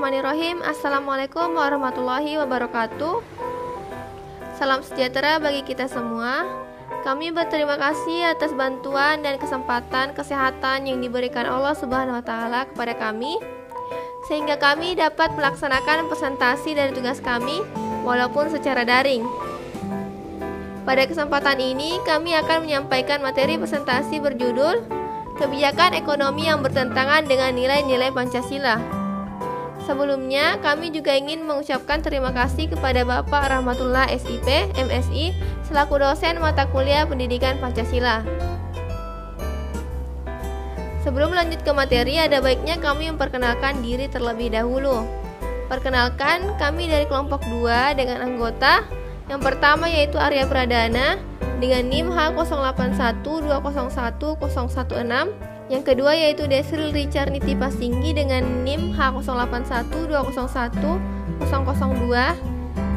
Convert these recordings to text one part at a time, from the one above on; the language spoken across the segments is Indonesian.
Bismillahirrahmanirrahim. Assalamualaikum warahmatullahi wabarakatuh. Salam sejahtera bagi kita semua. Kami berterima kasih atas bantuan dan kesempatan kesehatan yang diberikan Allah Subhanahu wa Ta'ala kepada kami, sehingga kami dapat melaksanakan presentasi dari tugas kami walaupun secara daring. Pada kesempatan ini kami akan menyampaikan materi presentasi berjudul Kebijakan Ekonomi yang Bertentangan dengan Nilai-Nilai Pancasila. Sebelumnya, kami juga ingin mengucapkan terima kasih kepada Bapak Rahmatullah SIP, MSI, selaku dosen mata kuliah Pendidikan Pancasila. Sebelum lanjut ke materi, ada baiknya kami memperkenalkan diri terlebih dahulu. Perkenalkan, kami dari kelompok 2 dengan anggota. Yang pertama yaitu Arya Pradana dengan NIM H0812011016. Yang kedua yaitu Desril Richard Niti Pasinggi dengan NIM H0812011002.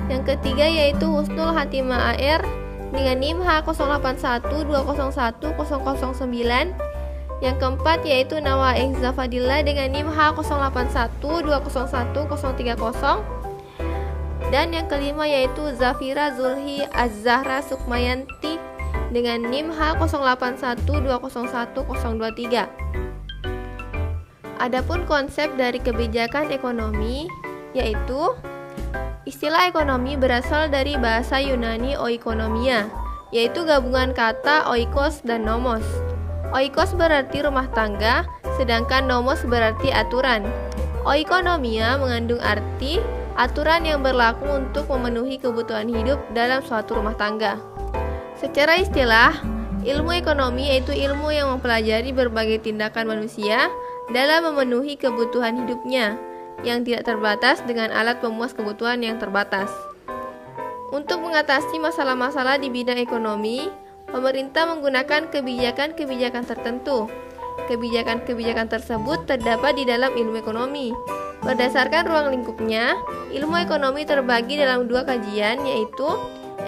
Yang ketiga yaitu Husnul Hatimah AR dengan NIM H0812011009. Yang keempat yaitu Nawa Ekza Fadila dengan NIM H0812011030. Dan yang kelima yaitu Zafira Zulhi Az-Zahra Sukmayanti dengan NIM H0812011023. Adapun konsep dari kebijakan ekonomi yaitu istilah ekonomi berasal dari bahasa Yunani oikonomia, yaitu gabungan kata oikos dan nomos. Oikos berarti rumah tangga, sedangkan nomos berarti aturan. Oikonomia mengandung arti aturan yang berlaku untuk memenuhi kebutuhan hidup dalam suatu rumah tangga. Secara istilah, ilmu ekonomi yaitu ilmu yang mempelajari berbagai tindakan manusia dalam memenuhi kebutuhan hidupnya yang tidak terbatas dengan alat pemuas kebutuhan yang terbatas. Untuk mengatasi masalah-masalah di bidang ekonomi, pemerintah menggunakan kebijakan-kebijakan tertentu. Kebijakan-kebijakan tersebut terdapat di dalam ilmu ekonomi. Berdasarkan ruang lingkupnya, ilmu ekonomi terbagi dalam 2 kajian, yaitu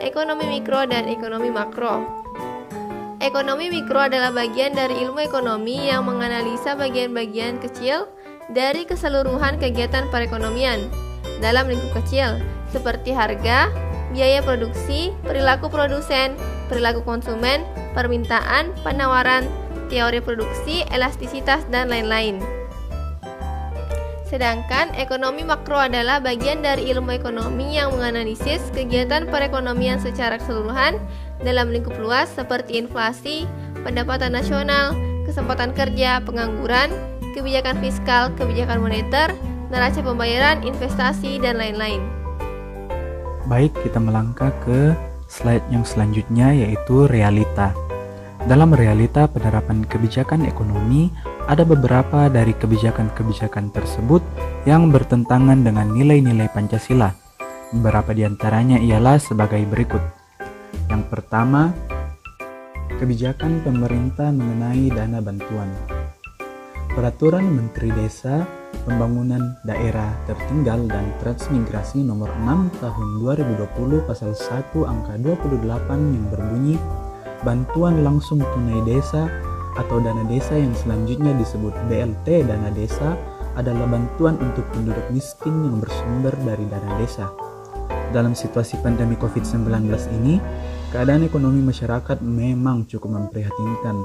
ekonomi mikro dan ekonomi makro. Ekonomi mikro adalah bagian dari ilmu ekonomi yang menganalisa bagian-bagian kecil dari keseluruhan kegiatan perekonomian dalam lingkup kecil, seperti harga, biaya produksi, perilaku produsen, perilaku konsumen, permintaan, penawaran, teori produksi, elastisitas, dan lain-lain. Sedangkan ekonomi makro adalah bagian dari ilmu ekonomi yang menganalisis kegiatan perekonomian secara keseluruhan dalam lingkup luas seperti inflasi, pendapatan nasional, kesempatan kerja, pengangguran, kebijakan fiskal, kebijakan moneter, neraca pembayaran, investasi, dan lain-lain. Baik, kita melangkah ke slide yang selanjutnya yaitu realita. Dalam realita penerapan kebijakan ekonomi, ada beberapa dari kebijakan-kebijakan tersebut yang bertentangan dengan nilai-nilai Pancasila. Beberapa di antaranya ialah sebagai berikut. Yang pertama, kebijakan pemerintah mengenai dana bantuan. Peraturan Menteri Desa, Pembangunan Daerah Tertinggal dan Transmigrasi nomor 6 tahun 2020 pasal 1 angka 28 yang berbunyi bantuan langsung tunai desa atau dana desa yang selanjutnya disebut BLT dana desa adalah bantuan untuk penduduk miskin yang bersumber dari dana desa. Dalam situasi pandemi COVID-19 ini, keadaan ekonomi masyarakat memang cukup memprihatinkan,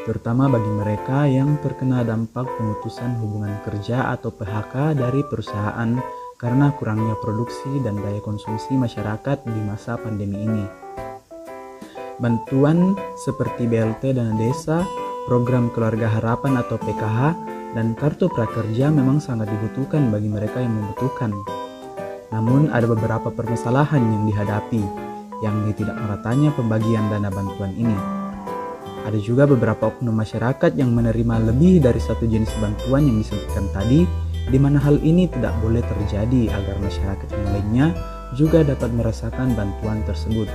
terutama bagi mereka yang terkena dampak pemutusan hubungan kerja atau PHK dari perusahaan karena kurangnya produksi dan daya konsumsi masyarakat di masa pandemi ini. Bantuan seperti BLT dana desa, program keluarga harapan atau PKH, dan kartu prakerja memang sangat dibutuhkan bagi mereka yang membutuhkan. Namun ada beberapa permasalahan yang dihadapi, yakni tidak meratanya pembagian dana bantuan ini. Ada juga beberapa oknum masyarakat yang menerima lebih dari satu jenis bantuan yang disebutkan tadi, di mana hal ini tidak boleh terjadi agar masyarakat yang lainnya juga dapat merasakan bantuan tersebut.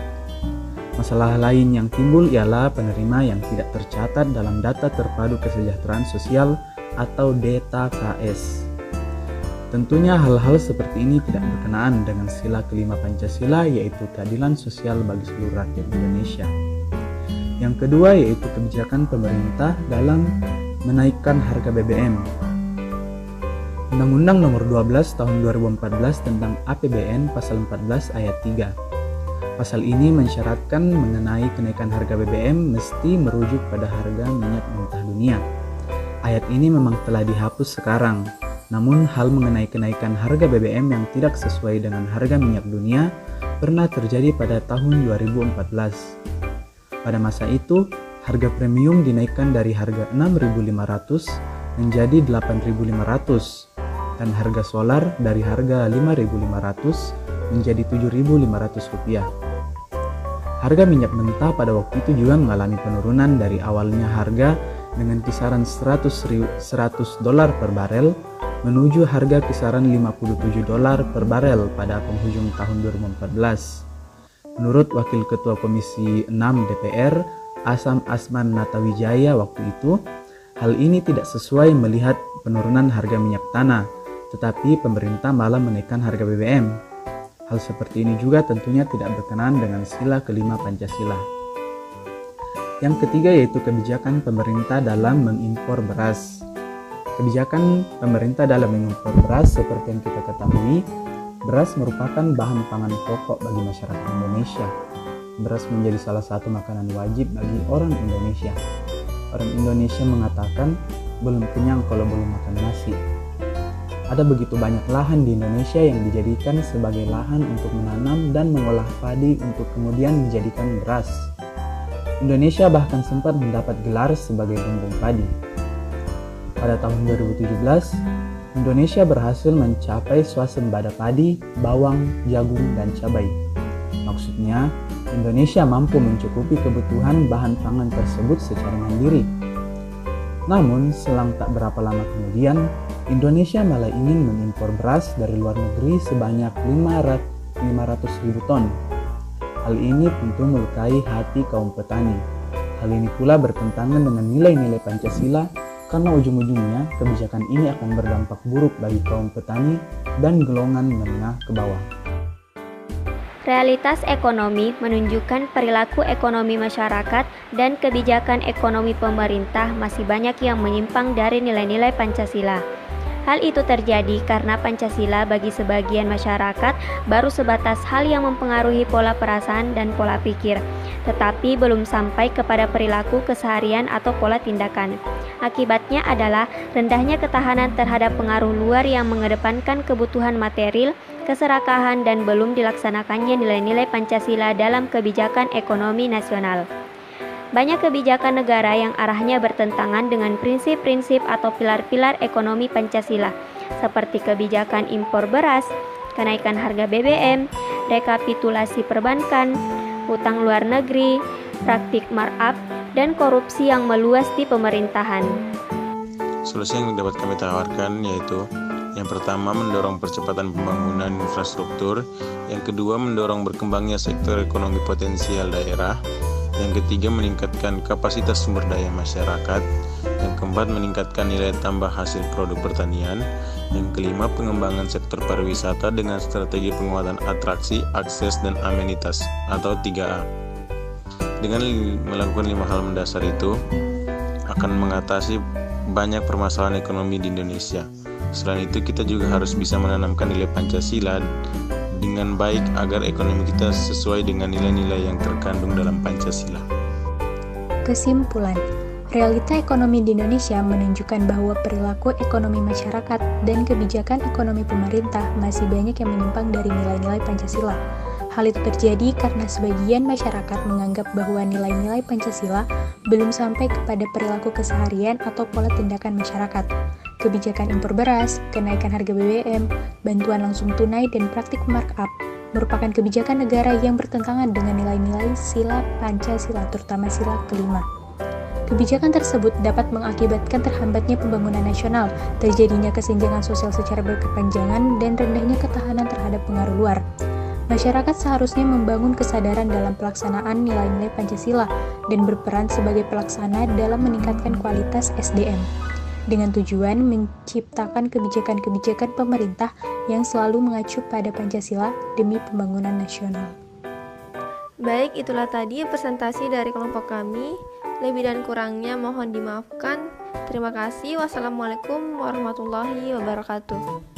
Masalah lain yang timbul ialah penerima yang tidak tercatat dalam Data Terpadu Kesejahteraan Sosial atau DTKS. Tentunya hal-hal seperti ini tidak berkenaan dengan sila kelima Pancasila, yaitu keadilan sosial bagi seluruh rakyat Indonesia. Yang kedua yaitu kebijakan pemerintah dalam menaikkan harga BBM. Undang-Undang Nomor 12 Tahun 2014 tentang APBN Pasal 14 Ayat 3. Pasal ini mensyaratkan mengenai kenaikan harga BBM mesti merujuk pada harga minyak mentah dunia. Ayat ini memang telah dihapus sekarang, namun hal mengenai kenaikan harga BBM yang tidak sesuai dengan harga minyak dunia pernah terjadi pada tahun 2014. Pada masa itu, harga premium dinaikkan dari harga 6.500 menjadi 8.500 dan harga solar dari harga 5.500 menjadi 7.500 rupiah. Harga minyak mentah pada waktu itu juga mengalami penurunan dari awalnya harga dengan kisaran $100 per barel menuju harga kisaran $57 per barel pada penghujung tahun 2014. Menurut Wakil Ketua Komisi 6 DPR, Asam Asman Natawijaya waktu itu, hal ini tidak sesuai melihat penurunan harga minyak tanah, tetapi pemerintah malah menaikkan harga BBM. Hal seperti ini juga tentunya tidak berkenaan dengan sila kelima Pancasila. Yang ketiga yaitu kebijakan pemerintah dalam mengimpor beras. Kebijakan pemerintah dalam mengimpor beras seperti yang kita ketahui, beras merupakan bahan pangan pokok bagi masyarakat Indonesia. Beras menjadi salah satu makanan wajib bagi orang Indonesia. Orang Indonesia mengatakan belum kenyang kalau belum makan nasi. Ada begitu banyak lahan di Indonesia yang dijadikan sebagai lahan untuk menanam dan mengolah padi untuk kemudian dijadikan beras. Indonesia bahkan sempat mendapat gelar sebagai lumbung padi. Pada tahun 2017, Indonesia berhasil mencapai swasembada padi, bawang, jagung, dan cabai. Maksudnya, Indonesia mampu mencukupi kebutuhan bahan pangan tersebut secara mandiri. Namun, selang tak berapa lama kemudian, Indonesia malah ingin mengimpor beras dari luar negeri sebanyak 500.000 ton. Hal ini tentu melukai hati kaum petani. Hal ini pula bertentangan dengan nilai-nilai Pancasila karena ujung-ujungnya kebijakan ini akan berdampak buruk bagi kaum petani dan golongan menengah ke bawah. Realitas ekonomi menunjukkan perilaku ekonomi masyarakat dan kebijakan ekonomi pemerintah masih banyak yang menyimpang dari nilai-nilai Pancasila. Hal itu terjadi karena Pancasila bagi sebagian masyarakat baru sebatas hal yang mempengaruhi pola perasaan dan pola pikir, tetapi belum sampai kepada perilaku keseharian atau pola tindakan. Akibatnya adalah rendahnya ketahanan terhadap pengaruh luar yang mengedepankan kebutuhan material, keserakahan, dan belum dilaksanakannya nilai-nilai Pancasila dalam kebijakan ekonomi nasional. Banyak kebijakan negara yang arahnya bertentangan dengan prinsip-prinsip atau pilar-pilar ekonomi Pancasila, seperti kebijakan impor beras, kenaikan harga BBM, rekapitulasi perbankan, utang luar negeri, praktik markup, dan korupsi yang meluas di pemerintahan. Solusi yang dapat kami tawarkan yaitu yang pertama, mendorong percepatan pembangunan infrastruktur. Yang kedua, mendorong berkembangnya sektor ekonomi potensial daerah. Yang ketiga, meningkatkan kapasitas sumber daya masyarakat. Yang keempat, meningkatkan nilai tambah hasil produk pertanian. Yang kelima, pengembangan sektor pariwisata dengan strategi penguatan atraksi, akses, dan amenitas atau 3A. Dengan melakukan 5 hal mendasar itu, akan mengatasi banyak permasalahan ekonomi di Indonesia. Selain itu, kita juga harus bisa menanamkan nilai Pancasila dengan baik agar ekonomi kita sesuai dengan nilai-nilai yang terkandung dalam Pancasila. Kesimpulan, realita ekonomi di Indonesia menunjukkan bahwa perilaku ekonomi masyarakat dan kebijakan ekonomi pemerintah masih banyak yang menyimpang dari nilai-nilai Pancasila. Hal itu terjadi karena sebagian masyarakat menganggap bahwa nilai-nilai Pancasila belum sampai kepada perilaku keseharian atau pola tindakan masyarakat. Kebijakan impor beras, kenaikan harga BBM, bantuan langsung tunai, dan praktik markup merupakan kebijakan negara yang bertentangan dengan nilai-nilai sila Pancasila, terutama sila kelima. Kebijakan tersebut dapat mengakibatkan terhambatnya pembangunan nasional, terjadinya kesenjangan sosial secara berkepanjangan, dan rendahnya ketahanan terhadap pengaruh luar. Masyarakat seharusnya membangun kesadaran dalam pelaksanaan nilai-nilai Pancasila dan berperan sebagai pelaksana dalam meningkatkan kualitas SDM, dengan tujuan menciptakan kebijakan-kebijakan pemerintah yang selalu mengacu pada Pancasila demi pembangunan nasional. Baik, itulah tadi presentasi dari kelompok kami. Lebih dan kurangnya mohon dimaafkan. Terima kasih. Wassalamualaikum warahmatullahi wabarakatuh.